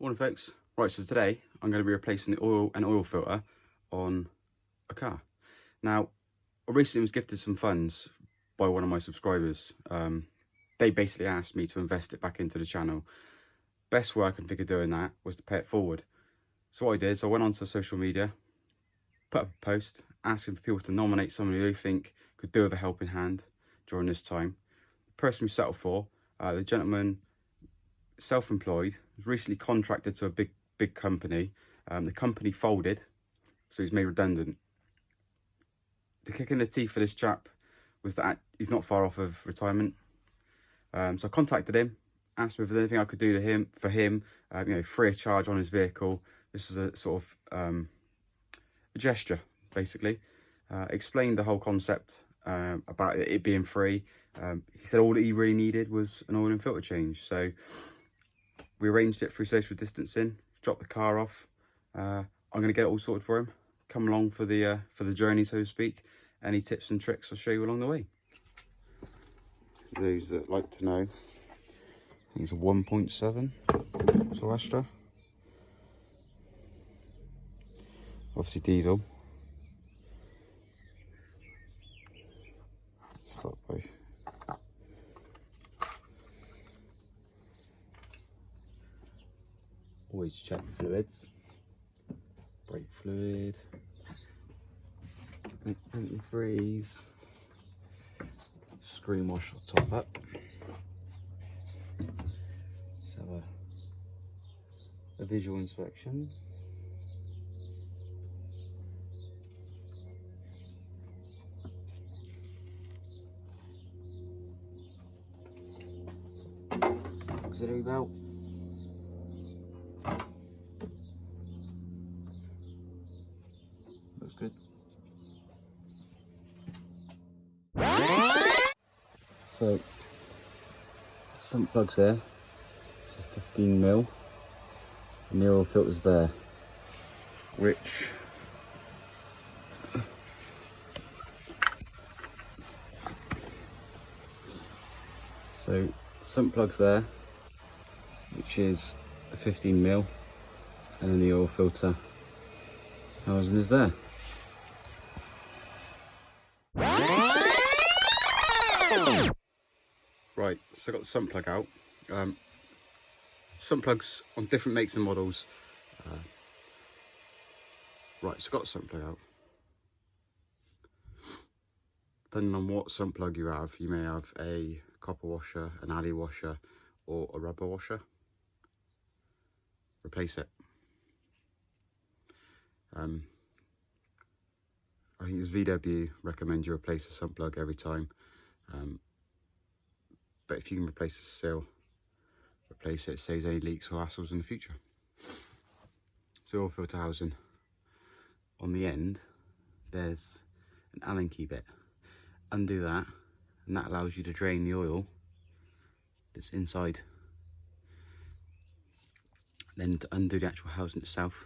Morning folks. Right, so today I'm going to be replacing the oil filter on a car. Now, I recently was gifted some funds by one of my subscribers. They basically asked me to invest it back into the channel. Best way I can think of doing that was to pay it forward. So what I did is I went onto social media, put up a post asking for people to nominate someone who they think could do with a helping hand during this time. The person we settled for, the gentleman, self-employed, was recently contracted to a big company. The company folded, so he's made redundant. The kick in the teeth for this chap was that he's not far off of retirement. So I contacted him, asked him if there's anything I could do for him, free of charge on his vehicle. This is a sort of a gesture, basically. Explained the whole concept about it being free. He said all that he really needed was an oil and filter change. So we arranged it through social distancing, dropped the car off. I'm going to get it all sorted for him. Come along for the journey, so to speak. Any tips and tricks I'll show you along the way. For those that like to know, I think it's a 1.7 Vauxhall Astra. Obviously diesel. Start by always check the fluids. Brake fluid, antifreeze, screen wash will top up. Let's have a visual inspection. Auxiliary belt. Looks good. So, sump plugs there, 15mm, and the oil filter's there, which so sump plugs there, which is a 15mm, and then the oil filter housing is there. Right, so I got the sump plug out. Sump plugs on different makes and models. Right, so I got the sump plug out. Depending on what sump plug you have, you may have a copper washer, an alley washer, or a rubber washer. Replace it. I think as VW recommend you replace the sump plug every time. But if you can replace the seal, replace it, saves any leaks or hassles in the future. So oil filter housing. On the end, there's an Allen key bit. Undo that, and that allows you to drain the oil that's inside. Then to undo the actual housing itself,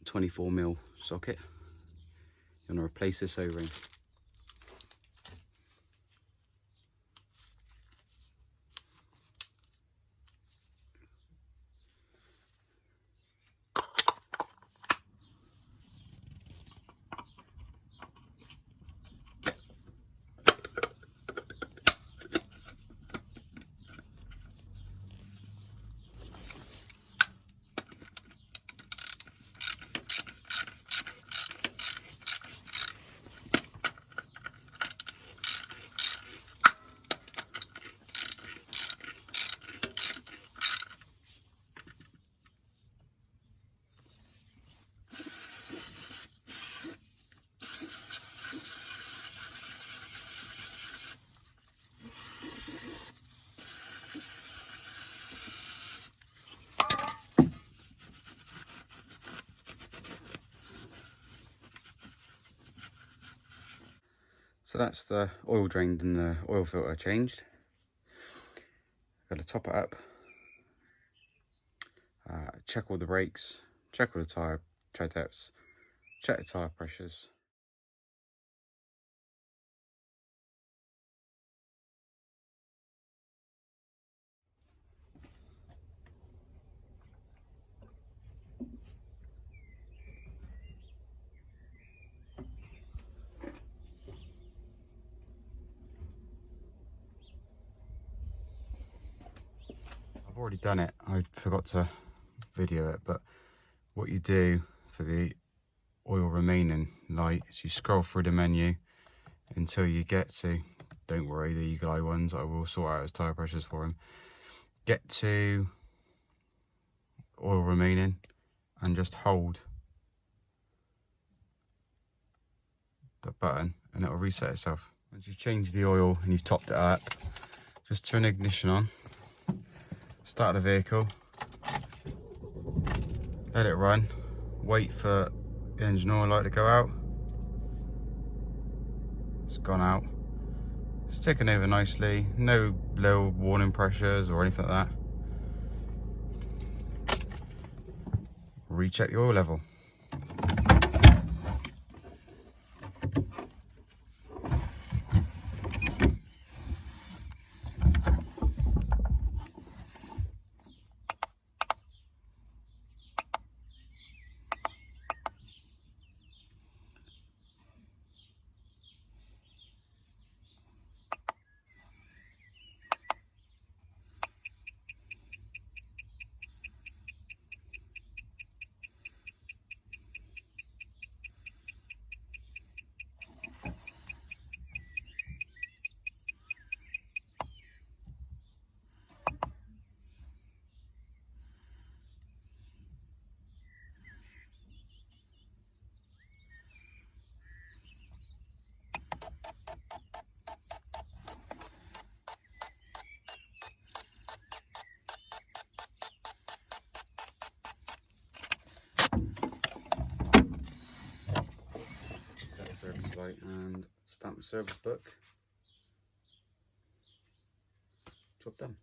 24mm socket. You want to replace this O-ring. So that's the oil drained and the oil filter changed. Got to top it up, check all the brakes, check all the tyre tread depths, check the tyre pressures. already done it. I forgot to video it, but what you do for the oil remaining light is you scroll through the menu until you get to, don't worry, the eagle eye ones, I will sort out his tyre pressures for him. Get to oil remaining and just hold the button and it will reset itself. Once you've changed the oil and you've topped it up, just turn ignition on, start the vehicle, let it run, wait for the engine oil light to go out. It's gone out. It's ticking over nicely, no low warning pressures or anything like that. Recheck the oil level. Service light and stamp the service book. Job done.